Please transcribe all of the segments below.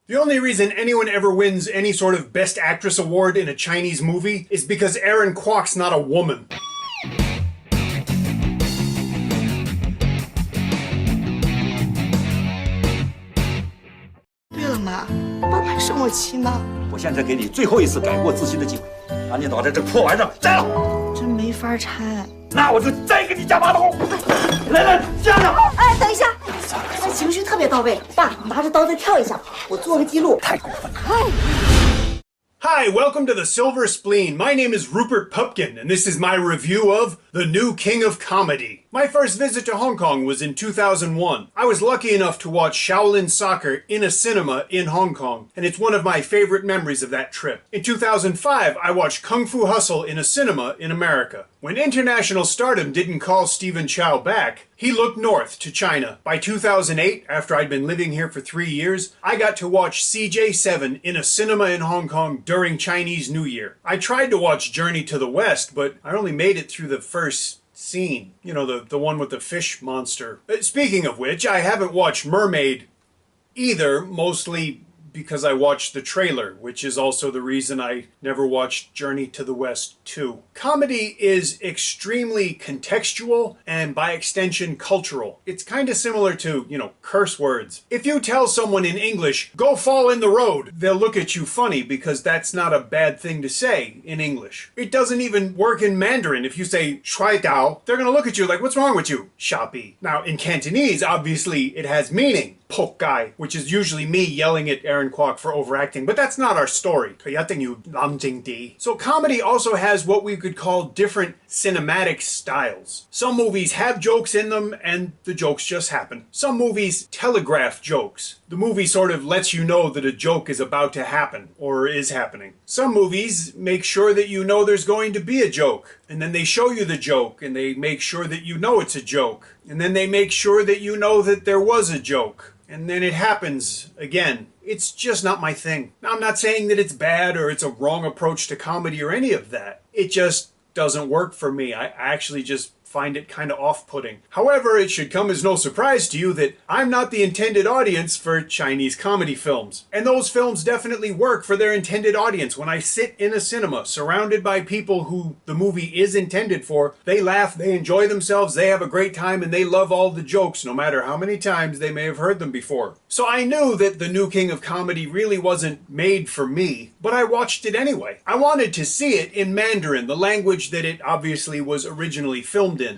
The only reason anyone ever wins any sort of Best Actress award in a Chinese movie is because Aaron Kwok's not a woman. 对了妈，爸爸生我气吗？我现在给你最后一次改过自新的机会，把你脑袋这破玩意儿摘了。真没法拆。那我就再给你加把刀。来，加上。哎，等一下，他情绪特别到位。爸，拿着刀再跳一下，我做个记录。太过分了。Hi, welcome to the Silver Spleen. My name is Rupert Pupkin, and this is my review of The New King of Comedy. My first visit to Hong Kong was in 2001. I was lucky enough to watch Shaolin Soccer in a cinema in Hong Kong, and it's one of my favorite memories of that trip. In 2005, I watched Kung Fu Hustle in a cinema in America. When international stardom didn't call Stephen Chow back, he looked north to China. By 2008, after I'd been living here for 3 years, I got to watch CJ7 in a cinema in Hong Kong during Chinese New Year. I tried to watch Journey to the West, but I only made it through the first scene. You know, the one with the fish monster. Speaking of which, I haven't watched Mermaid either, mostly because I watched the trailer, which is also the reason I never watched Journey to the West 2. Comedy is extremely contextual and, by extension, cultural. It's kind of similar to, curse words. If you tell someone in English, go fall in the road, they'll look at you funny because that's not a bad thing to say in English. It doesn't even work in Mandarin. If you say, shuai dao, they're gonna look at you like, what's wrong with you, Shapi? Now, in Cantonese, obviously, it has meaning. Pok guy, which is usually me yelling at Aaron Kwok for overacting, but that's not our story. So comedy also has what we could call different cinematic styles. Some movies have jokes in them and the jokes just happen. Some movies telegraph jokes. The movie sort of lets you know that a joke is about to happen or is happening. Some movies make sure that you know there's going to be a joke, and then they show you the joke and they make sure that you know it's a joke, and then they make sure that you know that there was a joke. And then it happens again. It's just not my thing. Now, I'm not saying that it's bad or it's a wrong approach to comedy or any of that. It just doesn't work for me. I actually just find it kind of off-putting. However, it should come as no surprise to you that I'm not the intended audience for Chinese comedy films. And those films definitely work for their intended audience. When I sit in a cinema surrounded by people who the movie is intended for, they laugh, they enjoy themselves, they have a great time, and they love all the jokes, no matter how many times they may have heard them before. So I knew that The New King of Comedy really wasn't made for me, but I watched it anyway. I wanted to see it in Mandarin, the language that it obviously was originally filmed in.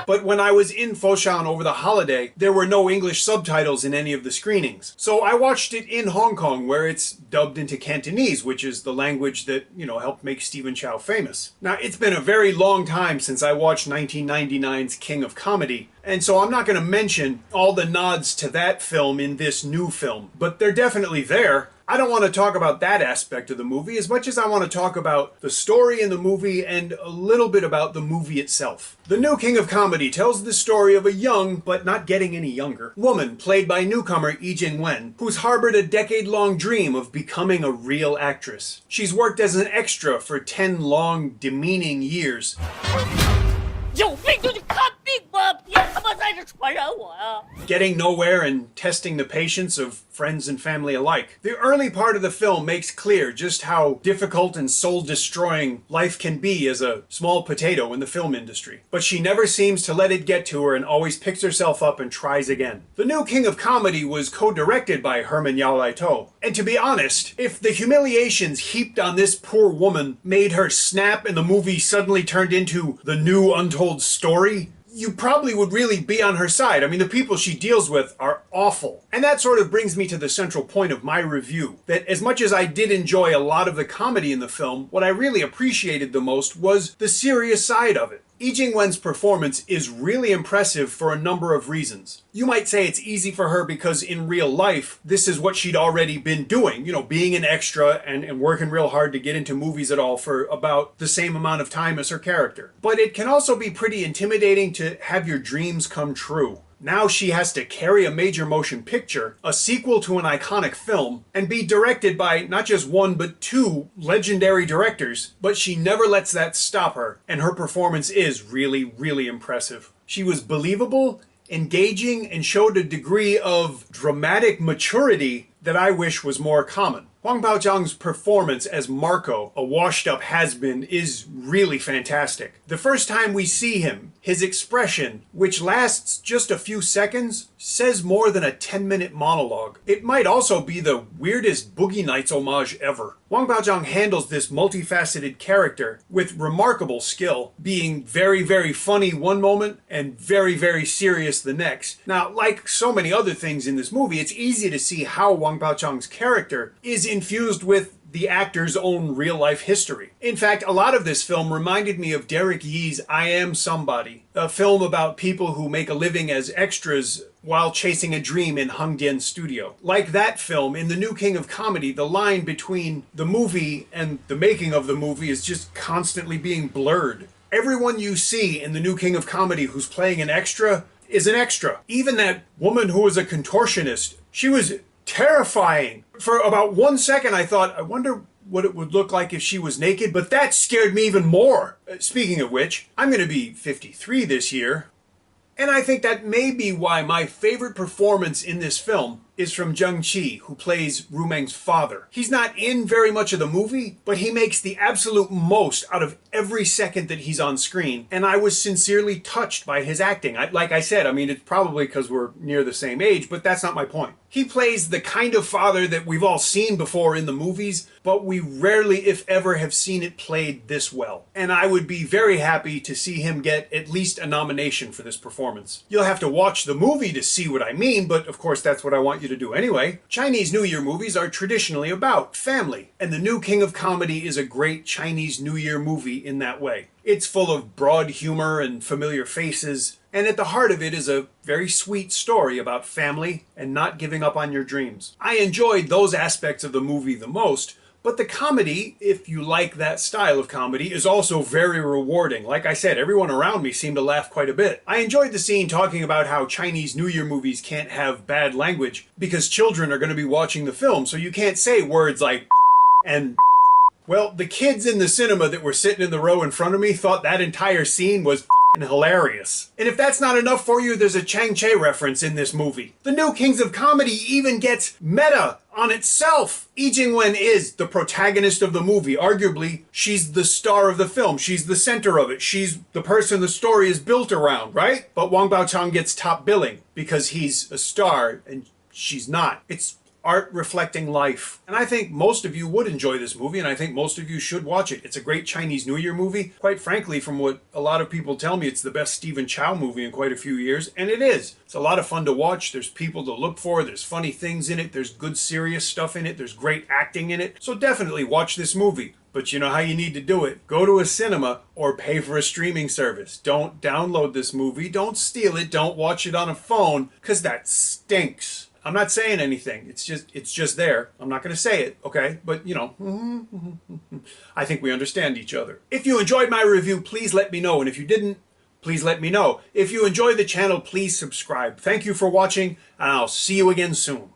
But when I was in Foshan over the holiday, there were no English subtitles in any of the screenings. So I watched it in Hong Kong, where it's dubbed into Cantonese, which is the language that, helped make Stephen Chow famous. Now, it's been a very long time since I watched 1999's King of Comedy, and so I'm not going to mention all the nods to that film in this new film, but they're definitely there. I don't want to talk about that aspect of the movie as much as I want to talk about the story in the movie and a little bit about the movie itself. The New King of Comedy tells the story of a young, but not getting any younger, woman played by newcomer Yi Jing-wen, who's harbored a decade-long dream of becoming a real actress. She's worked as an extra for 10 long, demeaning years. Getting nowhere and testing the patience of friends and family alike. The early part of the film makes clear just how difficult and soul-destroying life can be as a small potato in the film industry. But she never seems to let it get to her and always picks herself up and tries again. The New King of Comedy was co-directed by Herman Yao Lai-to. And to be honest, if the humiliations heaped on this poor woman made her snap and the movie suddenly turned into the new untold story, you probably would really be on her side. I mean, the people she deals with are awful. And that sort of brings me to the central point of my review, that as much as I did enjoy a lot of the comedy in the film, what I really appreciated the most was the serious side of it. Yi Jing-wen's performance is really impressive for a number of reasons. You might say it's easy for her because in real life, this is what she'd already been doing, being an extra and working real hard to get into movies at all for about the same amount of time as her character. But it can also be pretty intimidating to have your dreams come true. Now she has to carry a major motion picture, a sequel to an iconic film, and be directed by not just one but two legendary directors, but she never lets that stop her, and her performance is really, really impressive. She was believable engaging and showed a degree of dramatic maturity that I wish was more common. Huang Baozhang's performance as Marco, a washed-up has-been, is really fantastic. The first time we see him, his expression, which lasts just a few seconds, says more than a 10-minute monologue. It might also be the weirdest Boogie Nights homage ever. Huang Baozhang handles this multifaceted character with remarkable skill, being very, very funny one moment and very, very serious the next. Now, like so many other things in this movie, it's easy to see how Huang Baozhang's character is infused with the actor's own real-life history. In fact, a lot of this film reminded me of Derek Yee's I Am Somebody, a film about people who make a living as extras while chasing a dream in Hangdian Studio. Like that film, in The New King of Comedy, the line between the movie and the making of the movie is just constantly being blurred. Everyone you see in The New King of Comedy who's playing an extra is an extra. Even that woman who was a contortionist, she was terrifying. For about 1 second I thought, I wonder what it would look like if she was naked, but that scared me even more. Speaking of which, I'm going to be 53 this year, and I think that may be why my favorite performance in this film is from Zheng Qi, who plays Ru Meng's father. He's not in very much of the movie, but he makes the absolute most out of every second that he's on screen, and I was sincerely touched by his acting. Like I said, I mean, it's probably because we're near the same age, but that's not my point. He plays the kind of father that we've all seen before in the movies, but we rarely, if ever, have seen it played this well. And I would be very happy to see him get at least a nomination for this performance. You'll have to watch the movie to see what I mean, but of course that's what I want you to do anyway. Chinese New Year movies are traditionally about family, and The New King of Comedy is a great Chinese New Year movie in that way. It's full of broad humor and familiar faces, and at the heart of it is a very sweet story about family and not giving up on your dreams. I enjoyed those aspects of the movie the most, but the comedy, if you like that style of comedy, is also very rewarding. Like I said, everyone around me seemed to laugh quite a bit. I enjoyed the scene talking about how Chinese New Year movies can't have bad language because children are going to be watching the film, so you can't say words like and. Well, the kids in the cinema that were sitting in the row in front of me thought that entire scene was hilarious. And if that's not enough for you, there's a Chang-Chi reference in this movie. The New Kings of Comedy even gets meta on itself. Yi Jingwen is the protagonist of the movie. Arguably, she's the star of the film. She's the center of it. She's the person the story is built around, right? But Huang Baozhang gets top billing because he's a star and she's not. It's art reflecting life. And I think most of you would enjoy this movie, and I think most of you should watch it. It's a great Chinese New Year movie. Quite frankly, from what a lot of people tell me, it's the best Stephen Chow movie in quite a few years, and it is. It's a lot of fun to watch. There's people to look for. There's funny things in it. There's good serious stuff in it. There's great acting in it. So definitely watch this movie. But you know how you need to do it. Go to a cinema or pay for a streaming service. Don't download this movie. Don't steal it. Don't watch it on a phone, because that stinks. I'm not saying anything. It's just there. I'm not going to say it, okay? But, you know, I think we understand each other. If you enjoyed my review, please let me know. And if you didn't, please let me know. If you enjoyed the channel, please subscribe. Thank you for watching, and I'll see you again soon.